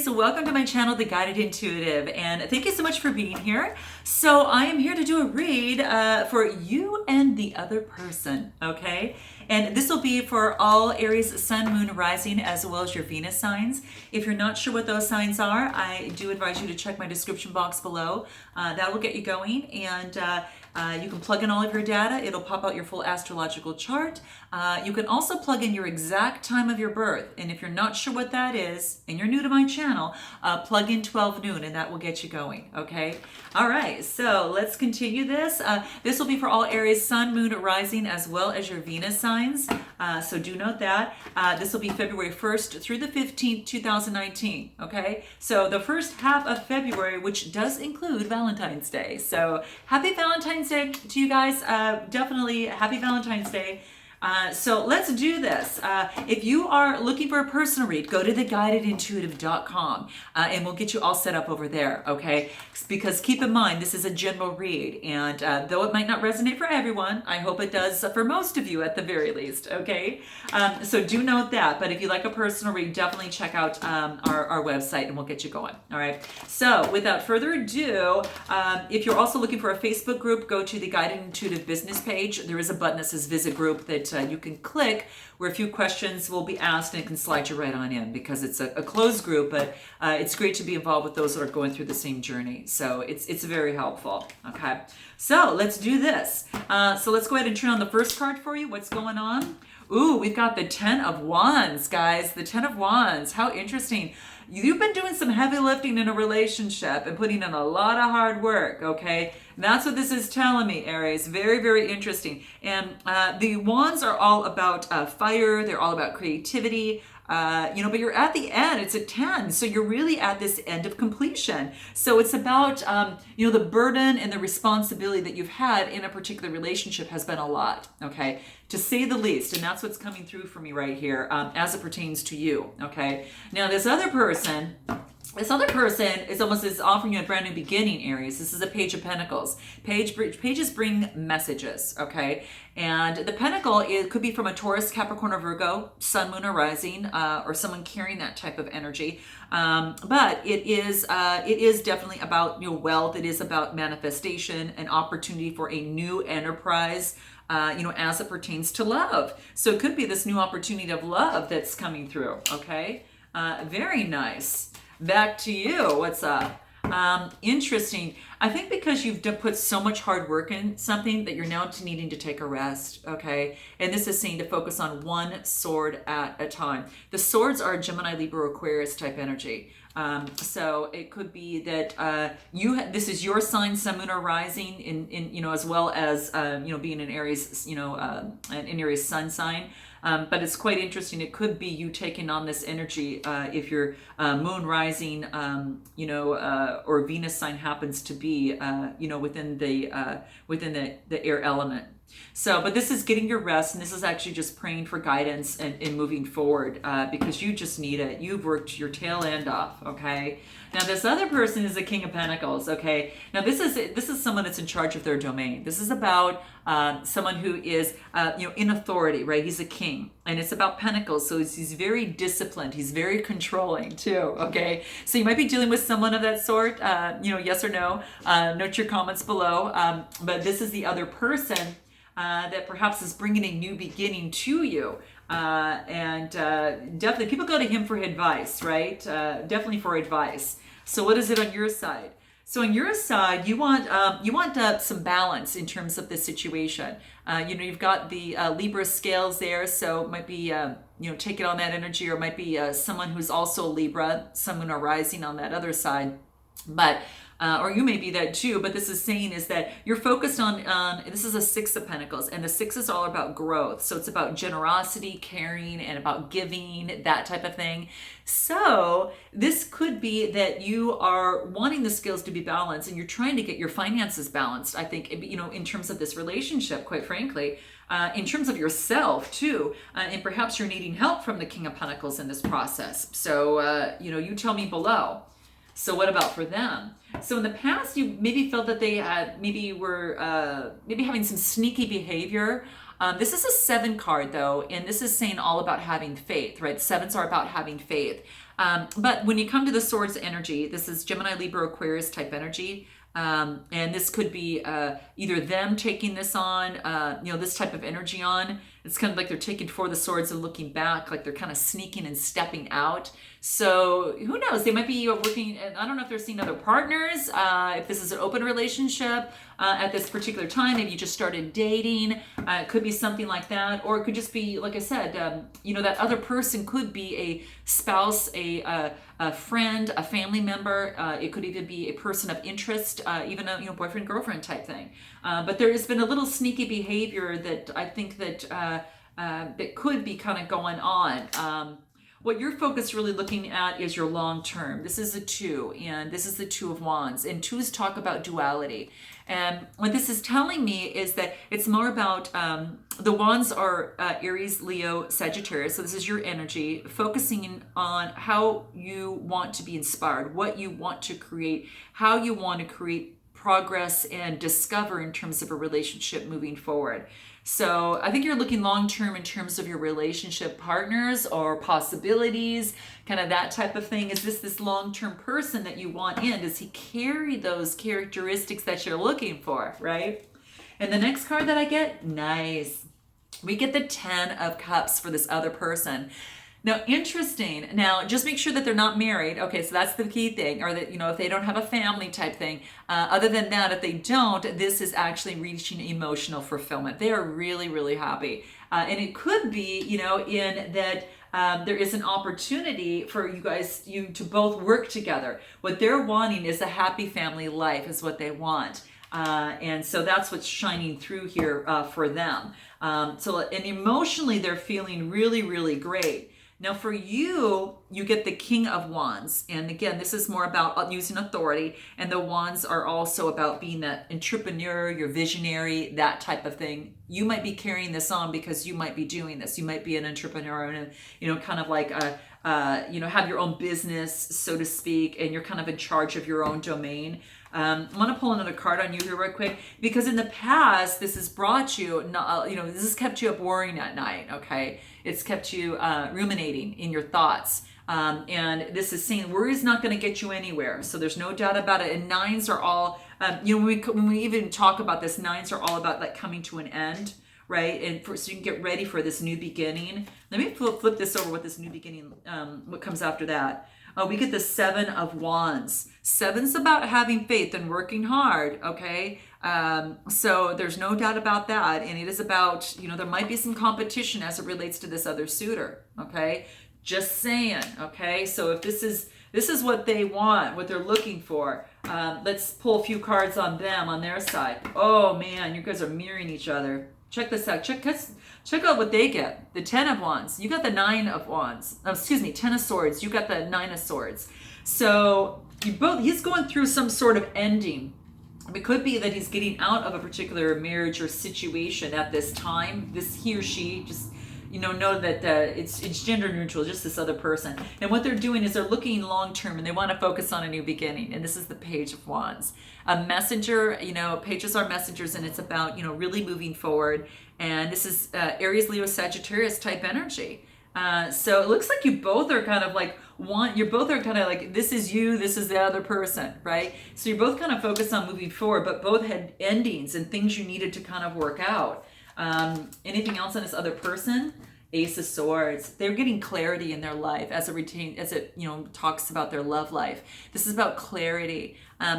Aries, welcome to my channel, The Guided Intuitive, and thank you so much for being here. So I am here to do a read for you and the other person, okay? And this will be for all Aries, Sun, Moon, Rising, as well as your Venus signs. If you're not sure what those signs are, I do advise you to check my description box below. That will get you going, and you can plug in all of your data. It'll pop out your full astrological chart. You can also plug in your exact time of your birth. And if you're not sure what that is, and you're new to my channel, plug in 12 noon and that will get you going, okay? All right, so let's continue this. This will be for all Aries, Sun, Moon, Rising, as well as your Venus signs. So do note that. This will be February 1st through the 15th, 2019, okay? So the first half of February, which does include Valentine's Day. So happy Valentine's Day to you guys. Definitely happy Valentine's Day. So let's do this. If you are looking for a personal read, go to theguidedintuitive.com and we'll get you all set up over there, okay? Because keep in mind, this is a general read, and though it might not resonate for everyone, I hope it does for most of you at the very least, okay? So do note that, but if you like a personal read, definitely check out our website and we'll get you going, all right? So without further ado, if you're also looking for a Facebook group, go to the Guided Intuitive business page. There is a button that says Visit Group that you can click, where a few questions will be asked and it can slide you right on in, because it's a closed group, but it's great to be involved with those that are going through the same journey. So it's very helpful. Okay, so let's do this. So let's go ahead and turn on the first card for you. What's going on? Ooh, we've got the 10 of Wands, guys. The 10 of Wands. How interesting. You've been doing some heavy lifting in a relationship and putting in a lot of hard work, okay? And that's what this is telling me, Aries. Very, very interesting. And the Wands are all about fire. They're all about creativity. But you're at the end. It's a 10. So you're really at this end of completion. So it's about, the burden and the responsibility that you've had in a particular relationship has been a lot, okay, to say the least. And that's what's coming through for me right here as it pertains to you, okay? Now, this other person is almost is offering you a brand new beginning, Aries. This is a Page of Pentacles. Pages bring messages, okay? And the Pentacle, it could be from a Taurus, Capricorn, or Virgo, Sun, Moon, or Rising, or someone carrying that type of energy. But it is definitely about wealth. It is about manifestation, an opportunity for a new enterprise. As it pertains to love. So it could be this new opportunity of love that's coming through, okay? Very nice. Back to you. What's up? Interesting. I think because you've put so much hard work in something that you're now needing to take a rest, okay? And this is saying to focus on one sword at a time. The swords are Gemini, Libra, Aquarius type energy. So it could be that this is your sign, Sun, Moon, or Rising, in as well as being an Aries, an Aries Sun sign. But it's quite interesting. It could be you taking on this energy if your Moon, Rising, or Venus sign happens to be, within the air element. So, but this is getting your rest, and this is actually just praying for guidance and moving forward because you just need it. You've worked your tail end off, okay? Now, this other person is the King of Pentacles, okay? Now, this is someone that's in charge of their domain. This is about someone who is, in authority, right? He's a king, and it's about Pentacles, so he's very disciplined. He's very controlling, too, okay? So you might be dealing with someone of that sort, yes or no. Note your comments below, but this is the other person that perhaps is bringing a new beginning to you. Definitely, people go to him for advice, right? Definitely for advice. So what is it on your side? So on your side, you want some balance in terms of this situation. You've got the Libra scales there, so it might be taking on that energy, or it might be someone who's also Libra, someone arising on that other side, but. Or you may be that too, but this is saying is that you're focused on this is a Six of Pentacles, and the Six is all about growth. So it's about generosity, caring, and about giving, that type of thing. So this could be that you are wanting the skills to be balanced, and you're trying to get your finances balanced, I think, in terms of this relationship, quite frankly. In terms of yourself too, and perhaps you're needing help from the King of Pentacles in this process. So, you tell me below. So what about for them? So in the past, you maybe felt that they were having some sneaky behavior. This is a 7 card though, and this is saying all about having faith, right? Sevens are about having faith. But when you come to the Swords energy, this is Gemini, Libra, Aquarius type energy. And this could be either them taking this on, this type of energy on. It's kind of like they're taking for the swords and looking back, like they're kind of sneaking and stepping out. So who knows? They might be working. I don't know if they're seeing other partners. If this is an open relationship at this particular time, maybe you just started dating. It could be something like that, or it could just be, like I said, that other person could be a spouse, a friend, a family member. It could even be a person of interest, even a boyfriend girlfriend type thing. But there has been a little sneaky behavior that I think that that could be kind of going on. What you're focused really looking at is your long term. This is a 2, and this is the 2 of Wands. And 2s talk about duality. And what this is telling me is that it's more about the Wands are Aries, Leo, Sagittarius. So this is your energy, focusing on how you want to be inspired, what you want to create, how you want to create progress and discover in terms of a relationship moving forward. So I think you're looking long term in terms of your relationship partners or possibilities, kind of that type of thing. Is this long term person that you want in? Does he carry those characteristics that you're looking for, right? And the next card that I get, nice. We get the 10 of Cups for this other person. Now, interesting. Now, just make sure that they're not married. Okay, so that's the key thing. Or that, if they don't have a family type thing. Other than that, if they don't, this is actually reaching emotional fulfillment. They are really, really happy. And it could be, in that there is an opportunity for you to both work together. What they're wanting is a happy family life is what they want. And so that's what's shining through here for them. And emotionally, they're feeling really, really great. Now for you, you get the King of Wands. And again, this is more about using authority. And the Wands are also about being that entrepreneur, your visionary, that type of thing. You might be carrying this on because you might be doing this. You might be an entrepreneur and, kind of like, have your own business, so to speak, and you're kind of in charge of your own domain. I want to pull another card on you here real quick, because in the past, this has brought you, this has kept you up worrying at night, okay? It's kept you ruminating in your thoughts. And this is saying worry is not going to get you anywhere. So there's no doubt about it. And 9s are all, when we even talk about this, 9s are all about like coming to an end, right? And so you can get ready for this new beginning. Let me flip this over with this new beginning, what comes after that. We get the 7 of Wands. 7's about having faith and working hard, okay? So there's no doubt about that. And it is about, there might be some competition as it relates to this other suitor, okay? Just saying, okay? So if this is what they want, what they're looking for, let's pull a few cards on them, on their side. Oh man, you guys are mirroring each other. Check this out. Check out what they get. The 10 of Wands. You got the 9 of Wands. 10 of Swords. You got the 9 of Swords. So he's going through some sort of ending. It could be that he's getting out of a particular marriage or situation at this time. He or she just, know that it's gender neutral, just this other person. And what they're doing is they're looking long term and they want to focus on a new beginning. And this is the Page of Wands. A messenger, pages are messengers, and it's about, really moving forward. And this is Aries, Leo, Sagittarius type energy. So it looks like you both are kind of like this is you, this is the other person, right? So you're both kind of focused on moving forward, but both had endings and things you needed to kind of work out. Anything else on this other person? Ace of Swords. They're getting clarity in their life as it talks about their love life. This is about clarity.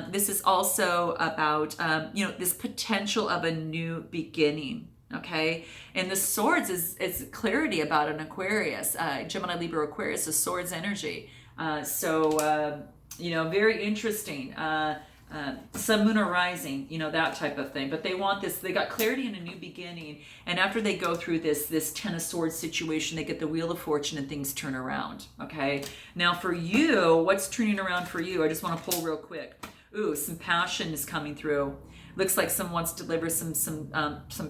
This is also about this potential of a new beginning. Okay, and the Swords is clarity about an Aquarius, Gemini, Libra, Aquarius, the Swords energy. Very interesting. Sun, Moon, or Rising, that type of thing. But they want this, they got clarity in a new beginning. And after they go through this 10 of Swords situation, they get the Wheel of Fortune and things turn around, okay? Now for you, what's turning around for you? I just want to pull real quick. Ooh, some passion is coming through. Looks like someone wants to deliver some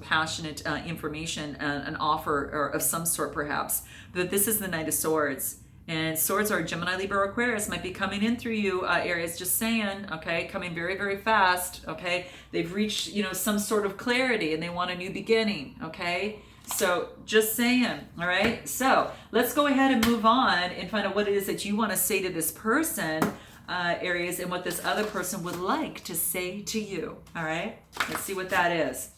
passionate information, an offer or of some sort perhaps. But this is the Knight of Swords. And Swords are Gemini, Libra, Aquarius, might be coming in through you, Aries, just saying, okay, coming very, very fast, okay? They've reached, some sort of clarity and they want a new beginning, okay? So just saying, all right? So let's go ahead and move on and find out what it is that you want to say to this person, Aries, and what this other person would like to say to you, all right? Let's see what that is.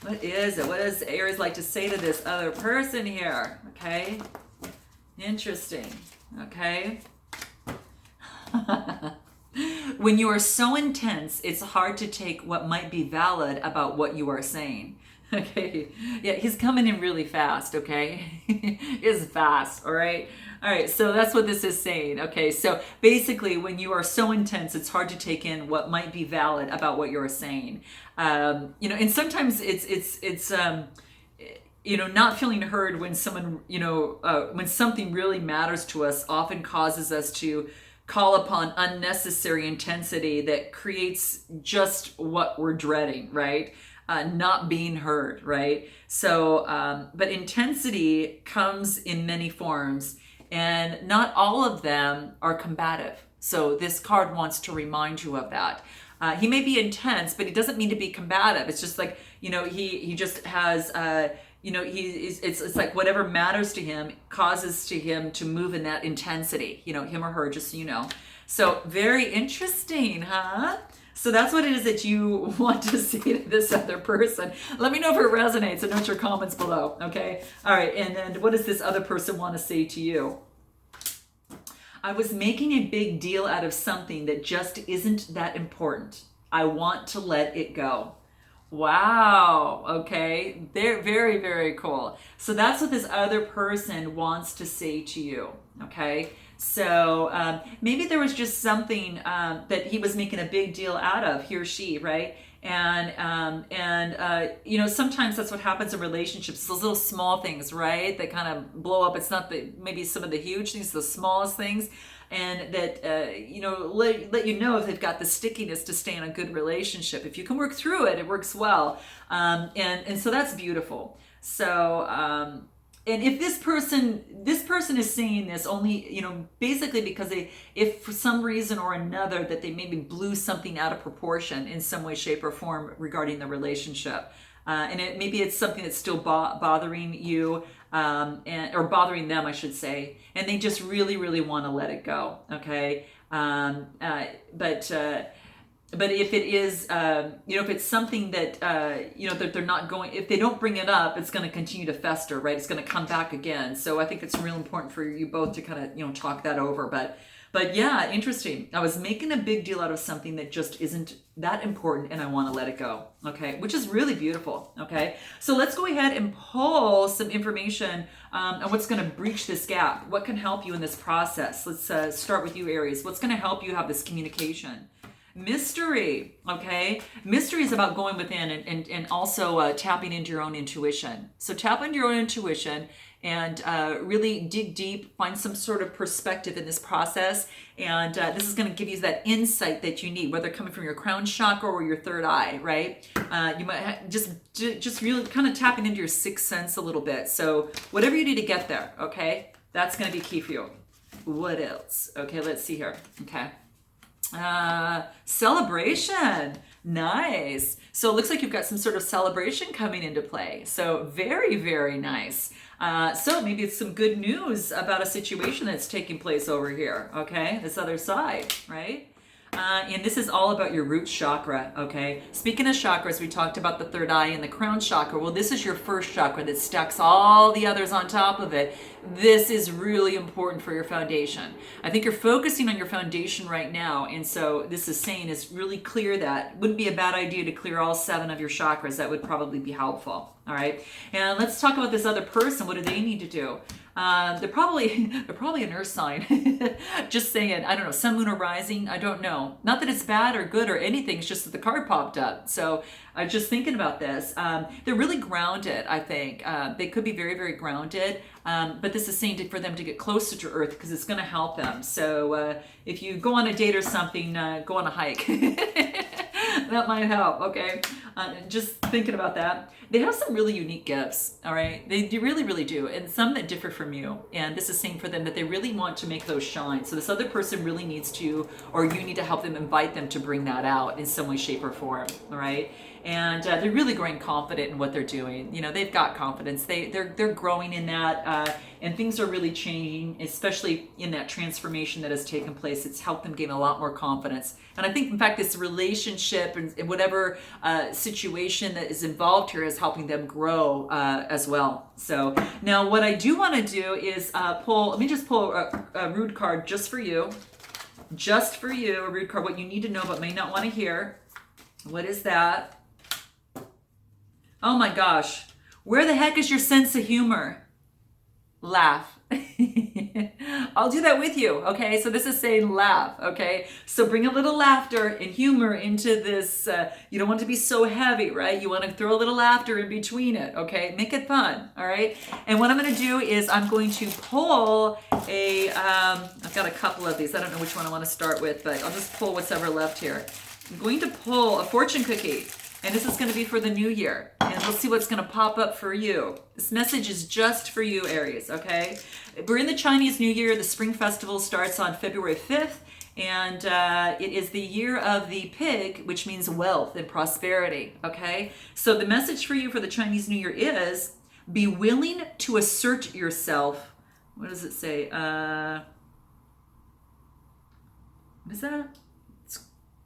What is it? What does Aries like to say to this other person here? Okay. Interesting. Okay. When you are so intense, it's hard to take what might be valid about what you are saying. Okay. Yeah, he's coming in really fast, okay? It's fast, all right? All right, so that's what this is saying. Okay, so basically when you are so intense, it's hard to take in what might be valid about what you're saying. And sometimes it's not feeling heard when someone, when something really matters to us often causes us to call upon unnecessary intensity that creates just what we're dreading, right? Not being heard, right? So, but intensity comes in many forms, and not all of them are combative. So this card wants to remind you of that. He may be intense, but he doesn't mean to be combative. It's just like, he just has, it's like whatever matters to him causes to him to move in that intensity, him or her, just so you know. So very interesting, huh? So that's what it is that you want to say to this other person. Let me know if it resonates and note your comments below, okay? All right, and then what does this other person want to say to you? I was making a big deal out of something that just isn't that important. I want to let it go. Wow, okay, they're very, very cool. So that's what this other person wants to say to you, okay? So maybe there was just something that he was making a big deal out of, he or she, right? And sometimes that's what happens in relationships, those little small things, right? That kind of blow up. It's not maybe some of the huge things, the smallest things, and that, let you know if they've got the stickiness to stay in a good relationship. If you can work through it, it works well. And so that's beautiful. So, and if this person is saying this only, basically because if for some reason or another that they maybe blew something out of proportion in some way, shape, or form regarding the relationship, and maybe it's something that's still bothering you, or bothering them, I should say, and they just really, really want to let it go. Okay, but if it is, if it's something that, that they're not going, if they don't bring it up, it's going to continue to fester, right? It's going to come back again. So I think it's real important for you both to kind of, talk that over. But yeah, interesting. I was making a big deal out of something that just isn't that important, and I want to let it go. Okay, which is really beautiful. Okay, so let's go ahead and pull some information on what's going to breach this gap. What can help you in this process? Let's start with you, Aries. What's going to help you have this communication? Mystery, okay? Mystery is about going within and also tapping into your own intuition. So tap into your own intuition and really dig deep, find some sort of perspective in this process. And this is going to give you that insight that you need, whether coming from your crown chakra or your third eye, right? You might just really kind of tapping into your sixth sense a little bit. So whatever you need to get there, okay? That's going to be key for you. What else? Okay, let's see here. Okay. Celebration. Nice. So it looks like you've got some sort of celebration coming into play. So very, very nice. So maybe it's some good news about a situation that's taking place over here. Okay. This other side, right? And this is all about your root chakra, okay? Speaking of chakras, we talked about the third eye and the crown chakra. Well, this is your first chakra that stacks all the others on top of it. This is really important for your foundation. I think you're focusing on your foundation right now, and so this is saying is really clear that. Wouldn't be a bad idea to clear all 7 of your chakras. That would probably be helpful, all right? And let's talk about this other person. What do they need to do? They're probably an earth sign. Just saying, I don't know, sun, moon, or rising. I don't know. Not that it's bad or good or anything. It's just that the card popped up. So I'm just thinking about this. They're really grounded, I think. They could be very, very grounded. But this is saying for them to get closer to earth because it's going to help them. So if you go on a date or something, go on a hike. That might help, okay? Just thinking about that. They have some really unique gifts, all right? They do really, really do. And some that differ from you. And this is saying for them that they really want to make those shine. So this other person really needs to, or you need to help them, invite them to bring that out in some way, shape, or form, all right? And they're really growing confident in what they're doing. You know, they've got confidence. They're growing in that, and things are really changing, especially in that transformation that has taken place. It's helped them gain a lot more confidence. And I think, in fact, this relationship and whatever situation that is involved here is helping them grow as well. So now what I do want to do is pull, let me just pull a rude card just for you. Just for you, a rude card, what you need to know but may not want to hear. What is that? Oh my gosh. Where the heck is your sense of humor? Laugh. I'll do that with you, okay? So this is saying laugh, okay? So bring a little laughter and humor into this. You don't want it to be so heavy, right? You want to throw a little laughter in between it, okay? Make it fun, all right? And what I'm going to do is I'm going to pull I've got a couple of these. I don't know which one I want to start with, but I'll just pull what's ever left here. I'm going to pull a fortune cookie. And this is going to be for the new year. And we'll see what's going to pop up for you. This message is just for you, Aries, okay? We're in the Chinese New Year. The Spring Festival starts on February 5th. And it is the year of the pig, which means wealth and prosperity, okay? So the message for you for the Chinese New Year is, be willing to assert yourself. What does it say? What is that?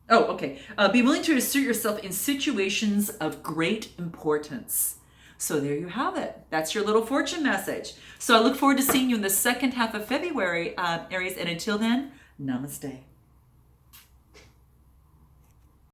Oh, okay. Be willing to assert yourself in situations of great importance. So there you have it. That's your little fortune message. So I look forward to seeing you in the second half of February, Aries. And until then, namaste.